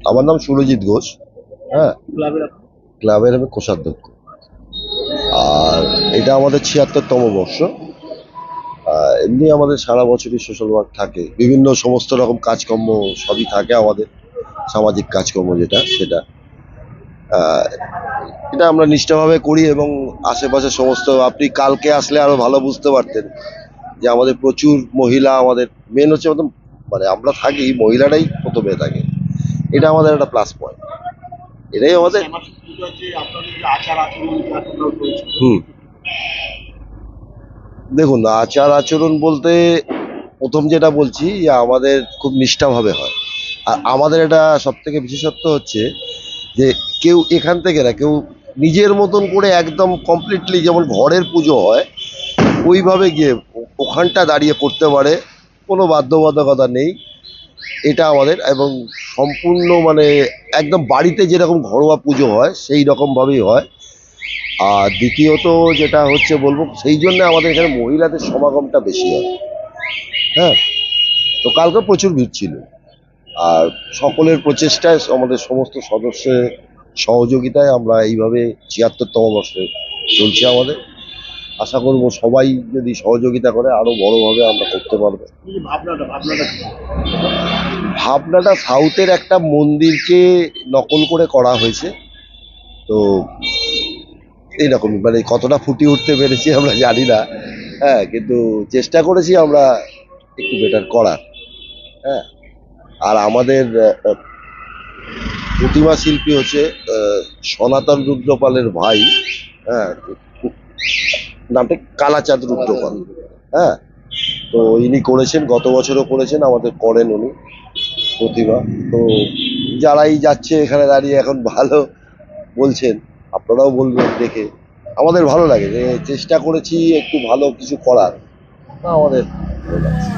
আমার নাম সুরজিৎ ঘোষ। হ্যাঁ, ক্লাবের আমি কোষাধ্যক্ষ। আর এটা আমাদের ৭৬তম বর্ষ। এমনি আমাদের সারা বছরই সোশ্যাল ওয়ার্ক থাকে, বিভিন্ন সমস্ত রকম কাজকর্ম সবই থাকে আমাদের, সামাজিক কাজকর্ম যেটা সেটা এটা আমরা নিষ্ঠাভাবে করি এবং আশেপাশে সমস্ত, আপনি কালকে আসলে আরো ভালো বুঝতে পারতেন যে আমাদের প্রচুর মহিলা, আমাদের মেন হচ্ছে আমাদের, মানে আমরা থাকি মহিলারাই প্রথমে থাকে, এটা আমাদের একটা প্লাস পয়েন্ট, এটাই আমাদের। হুম, দেখুন আচার আচরণ বলতে প্রথম যেটা বলছি যে আমাদের খুব নিষ্ঠাভাবে হয়। আর আমাদের এটা সব থেকে বিশেষত্ব হচ্ছে যে কেউ এখান থেকে না, কেউ নিজের মতন করে একদম কমপ্লিটলি যেমন ঘরের পুজো হয় ওইভাবে গিয়ে ওখানটা দাঁড়িয়ে করতে পারে, কোনো বাধ্যবাধকতা নেই এটা আমাদের। এবং সম্পূর্ণ মানে একদম বাড়িতে যেরকম ঘরোয়া পুজো হয় সেই রকমভাবেই হয়। আর দ্বিতীয়ত যেটা হচ্ছে বলবো, সেই জন্য আমাদের এখানে মহিলাদের সমাগমটা বেশি হয়। হ্যাঁ, তো কালকে প্রচুর ভিড় ছিল। আর সকলের প্রচেষ্টায়, আমাদের সমস্ত সদস্যের সহযোগিতায় আমরা এইভাবে ৭৬তম বর্ষে চলছে আমাদের। আশা করব সবাই যদি সহযোগিতা করে আরো বড়ভাবে আমরা করতে পারবো। ভাবনাটা সাউথের একটা মন্দিরকে নকল করে করা হয়েছে। তো এইরকম মানে কতটা ফুটিয়ে উঠতে পেরেছি আমরা জানি না। হ্যাঁ, কিন্তু চেষ্টা করেছি আমরা একটু বেটার করার। হ্যাঁ, আর আমাদের প্রতিমা শিল্পী হচ্ছে সনাতন রুদ্রপালের ভাই। হ্যাঁ, নামটা কালাচাঁদ রুদ্রপাল। হ্যাঁ, তো ইনি করেছেন, গত বছরও করেছেন, আমাদের করেন উনি প্রতিমা। তো যারাই যাচ্ছে এখানে দাঁড়িয়ে এখন ভালো বলছেন, আপনারাও বলবেন দেখে আমাদের ভালো লাগে যে চেষ্টা করেছি একটু ভালো কিছু করার, আমাদের ভালো লাগছে।